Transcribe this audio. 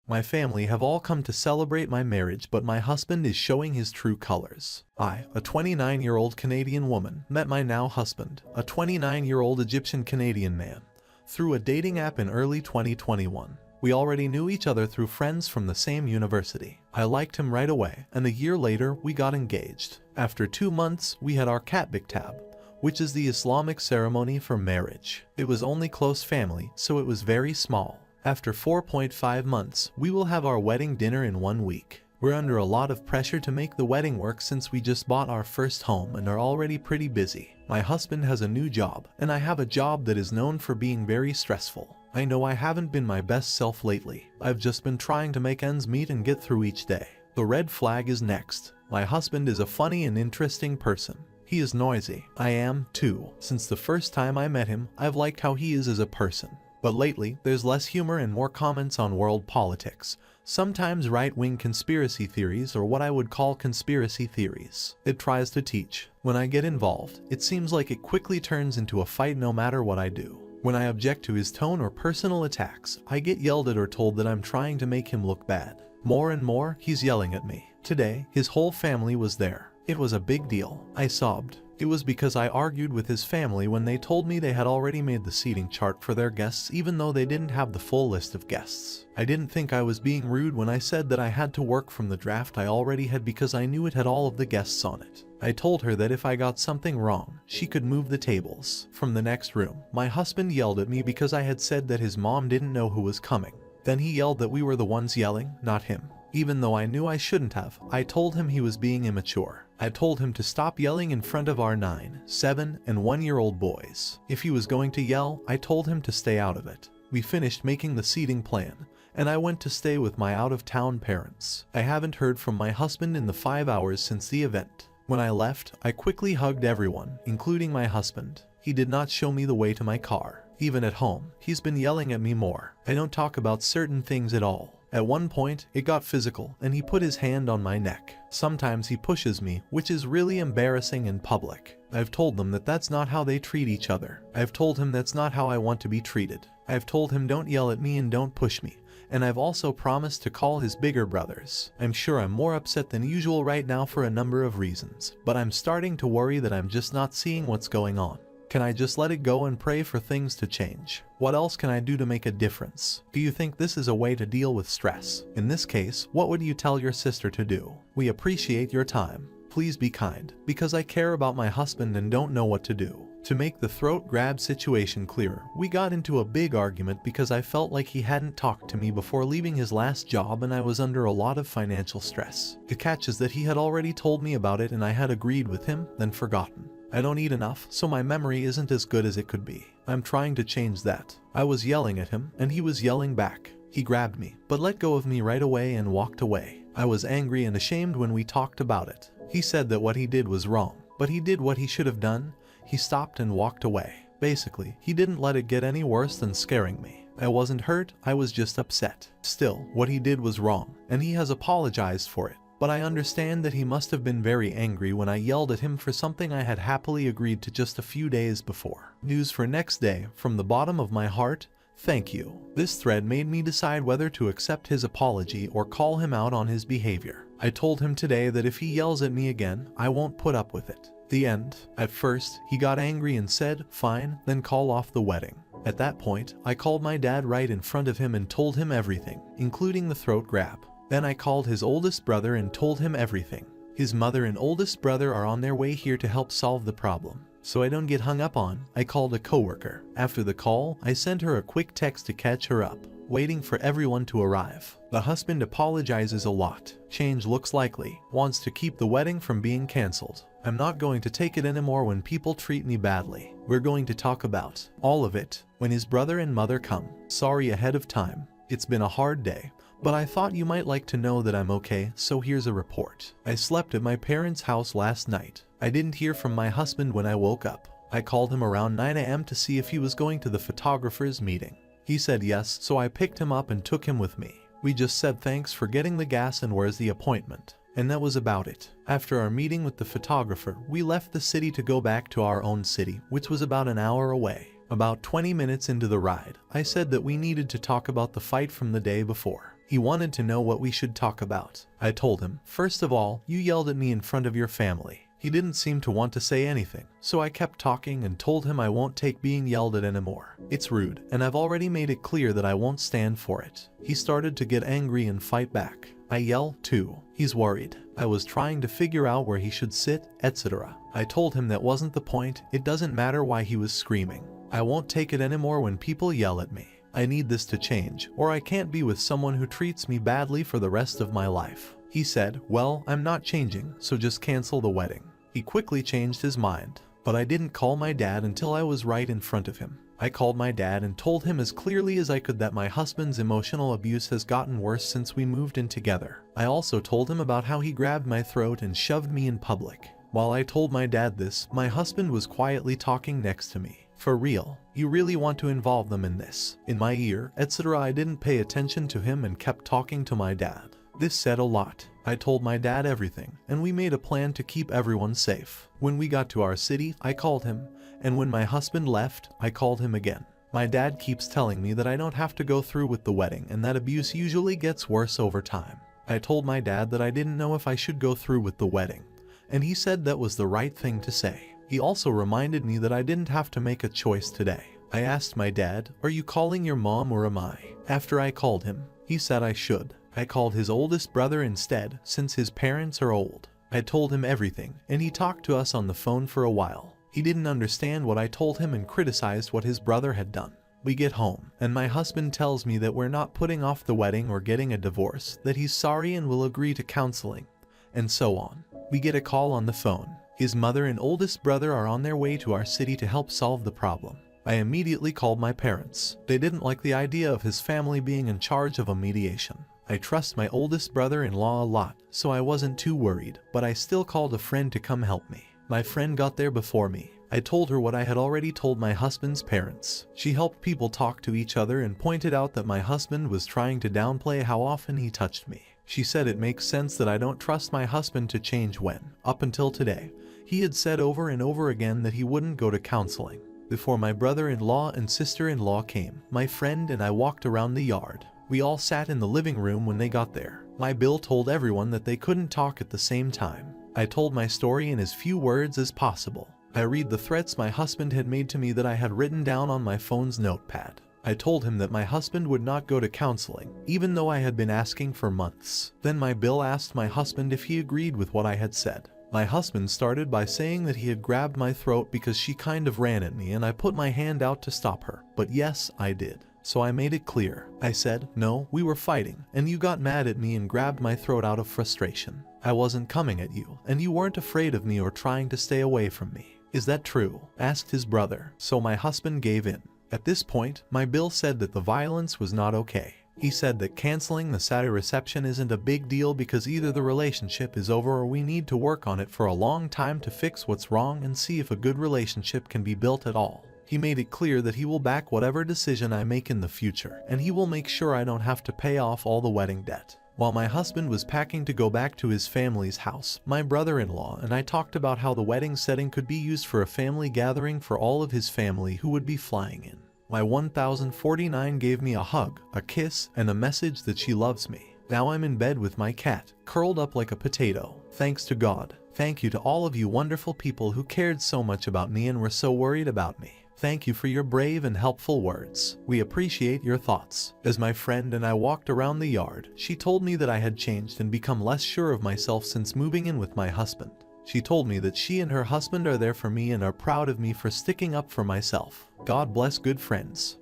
My family have all come to celebrate my marriage, but my husband is showing his true colors. I, a 29-year-old Canadian woman, met my now husband, a 29-year-old Egyptian Canadian man, through a dating app in early 2021. We already knew each other through friends from the same university. I liked him right away, and a year later, we got engaged. After 2 months, we had our Katbiktab, which is the Islamic ceremony for marriage. It was only close family, so it was very small. After 4.5 months, we will have our wedding dinner in 1 week. We're under a lot of pressure to make the wedding work since we just bought our first home and are already pretty busy. My husband has a new job, and I have a job that is known for being very stressful. I know I haven't been my best self lately. I've just been trying to make ends meet and get through each day. The red flag is next. My husband is a funny and interesting person. He is noisy. I am, too. Since the first time I met him, I've liked how he is as a person. But lately, there's less humor and more comments on world politics, sometimes right-wing conspiracy theories or what I would call conspiracy theories. It tries to teach. When I get involved, it seems like it quickly turns into a fight no matter what I do. When I object to his tone or personal attacks, I get yelled at or told that I'm trying to make him look bad. More and more, he's yelling at me. Today, his whole family was there. It was a big deal. I sobbed. It was because I argued with his family when they told me they had already made the seating chart for their guests even though they didn't have the full list of guests. I didn't think I was being rude when I said that I had to work from the draft I already had because I knew it had all of the guests on it. I told her that if I got something wrong, she could move the tables. From the next room, my husband yelled at me because I had said that his mom didn't know who was coming. Then he yelled that we were the ones yelling, not him. Even though I knew I shouldn't have, I told him he was being immature. I told him to stop yelling in front of our 9, 7, and 1-year-old boys. If he was going to yell, I told him to stay out of it. We finished making the seating plan, and I went to stay with my out-of-town parents. I haven't heard from my husband in the 5 hours since the event. When I left, I quickly hugged everyone, including my husband. He did not show me the way to my car. Even at home, he's been yelling at me more. I don't talk about certain things at all. At one point, it got physical, and he put his hand on my neck. Sometimes he pushes me, which is really embarrassing in public. I've told them that that's not how they treat each other. I've told him that's not how I want to be treated. I've told him don't yell at me and don't push me. And I've also promised to call his bigger brothers. I'm sure I'm more upset than usual right now for a number of reasons, but I'm starting to worry that I'm just not seeing what's going on. Can I just let it go and pray for things to change? What else can I do to make a difference? Do you think this is a way to deal with stress? In this case, what would you tell your sister to do? We appreciate your time. Please be kind, because I care about my husband and don't know what to do. To make the throat grab situation clearer, we got into a big argument because I felt like he hadn't talked to me before leaving his last job and I was under a lot of financial stress. The catch is that he had already told me about it and I had agreed with him, then forgotten. I don't eat enough, so my memory isn't as good as it could be. I'm trying to change that. I was yelling at him, and he was yelling back. He grabbed me, but let go of me right away and walked away. I was angry and ashamed when we talked about it. He said that what he did was wrong, but he did what he should have done. He stopped and walked away. Basically, he didn't let it get any worse than scaring me. I wasn't hurt, I was just upset. Still, what he did was wrong, and he has apologized for it. But I understand that he must have been very angry when I yelled at him for something I had happily agreed to just a few days before. News for next day, from the bottom of my heart, thank you. This thread made me decide whether to accept his apology or call him out on his behavior. I told him today that if he yells at me again, I won't put up with it. The end. At first, he got angry and said, fine, then call off the wedding. At that point, I called my dad right in front of him and told him everything, including the throat grab. Then I called his oldest brother and told him everything. His mother and oldest brother are on their way here to help solve the problem. So I don't get hung up on, I called a coworker. After the call, I sent her a quick text to catch her up, waiting for everyone to arrive. The husband apologizes a lot. Change looks likely, wants to keep the wedding from being cancelled. I'm not going to take it anymore when people treat me badly. We're going to talk about all of it when his brother and mother come. Sorry ahead of time. It's been a hard day. But I thought you might like to know that I'm okay, so here's a report. I slept at my parents' house last night. I didn't hear from my husband when I woke up. I called him around 9 a.m. to see if he was going to the photographer's meeting. He said yes, so I picked him up and took him with me. We just said thanks for getting the gas and where's the appointment. And that was about it. After our meeting with the photographer, we left the city to go back to our own city, which was about an hour away. About 20 minutes into the ride, I said that we needed to talk about the fight from the day before. He wanted to know what we should talk about. I told him, first of all, you yelled at me in front of your family. He didn't seem to want to say anything, so I kept talking and told him I won't take being yelled at anymore. It's rude, and I've already made it clear that I won't stand for it. He started to get angry and fight back. I yell, too. He's worried. I was trying to figure out where he should sit, etc. I told him that wasn't the point. It doesn't matter why he was screaming. I won't take it anymore when people yell at me. I need this to change, or I can't be with someone who treats me badly for the rest of my life. He said, well, I'm not changing, so just cancel the wedding. He quickly changed his mind, but I didn't call my dad until I was right in front of him. I called my dad and told him as clearly as I could that my husband's emotional abuse has gotten worse since we moved in together. I also told him about how he grabbed my throat and shoved me in public. While I told my dad this, my husband was quietly talking next to me. For real, you really want to involve them in this? In my ear, etc. I didn't pay attention to him and kept talking to my dad. This said a lot. I told my dad everything, and we made a plan to keep everyone safe. When we got to our city, I called him, and when my husband left, I called him again. My dad keeps telling me that I don't have to go through with the wedding and that abuse usually gets worse over time. I told my dad that I didn't know if I should go through with the wedding, and he said that was the right thing to say. He also reminded me that I didn't have to make a choice today. I asked my dad, are you calling your mom or am I? After I called him, he said I should. I called his oldest brother instead, since his parents are old. I told him everything, and he talked to us on the phone for a while. He didn't understand what I told him and criticized what his brother had done. We get home, and my husband tells me that we're not putting off the wedding or getting a divorce, that he's sorry and will agree to counseling, and so on. We get a call on the phone. His mother and oldest brother are on their way to our city to help solve the problem. I immediately called my parents. They didn't like the idea of his family being in charge of a mediation. I trust my oldest brother-in-law a lot, so I wasn't too worried, but I still called a friend to come help me. My friend got there before me. I told her what I had already told my husband's parents. She helped people talk to each other and pointed out that my husband was trying to downplay how often he touched me. She said it makes sense that I don't trust my husband to change when, up until today, he had said over and over again that he wouldn't go to counseling. Before my brother-in-law and sister-in-law came, my friend and I walked around the yard. We all sat in the living room when they got there. My bill told everyone that they couldn't talk at the same time. I told my story in as few words as possible. I read the threats my husband had made to me that I had written down on my phone's notepad. I told him that my husband would not go to counseling, even though I had been asking for months. Then my bill asked my husband if he agreed with what I had said. My husband started by saying that he had grabbed my throat because she kind of ran at me and I put my hand out to stop her. But yes, I did. So I made it clear. I said, no, we were fighting, and you got mad at me and grabbed my throat out of frustration. I wasn't coming at you, and you weren't afraid of me or trying to stay away from me. Is that true? Asked his brother. So my husband gave in. At this point, my bill said that the violence was not okay. He said that canceling the Saturday reception isn't a big deal because either the relationship is over or we need to work on it for a long time to fix what's wrong and see if a good relationship can be built at all. He made it clear that he will back whatever decision I make in the future, and he will make sure I don't have to pay off all the wedding debt. While my husband was packing to go back to his family's house, my brother-in-law and I talked about how the wedding setting could be used for a family gathering for all of his family who would be flying in. My 1049 gave me a hug, a kiss, and a message that she loves me. Now I'm in bed with my cat, curled up like a potato. Thanks to God. Thank you to all of you wonderful people who cared so much about me and were so worried about me. Thank you for your brave and helpful words. We appreciate your thoughts. As my friend and I walked around the yard, she told me that I had changed and become less sure of myself since moving in with my husband. She told me that she and her husband are there for me and are proud of me for sticking up for myself. God bless good friends.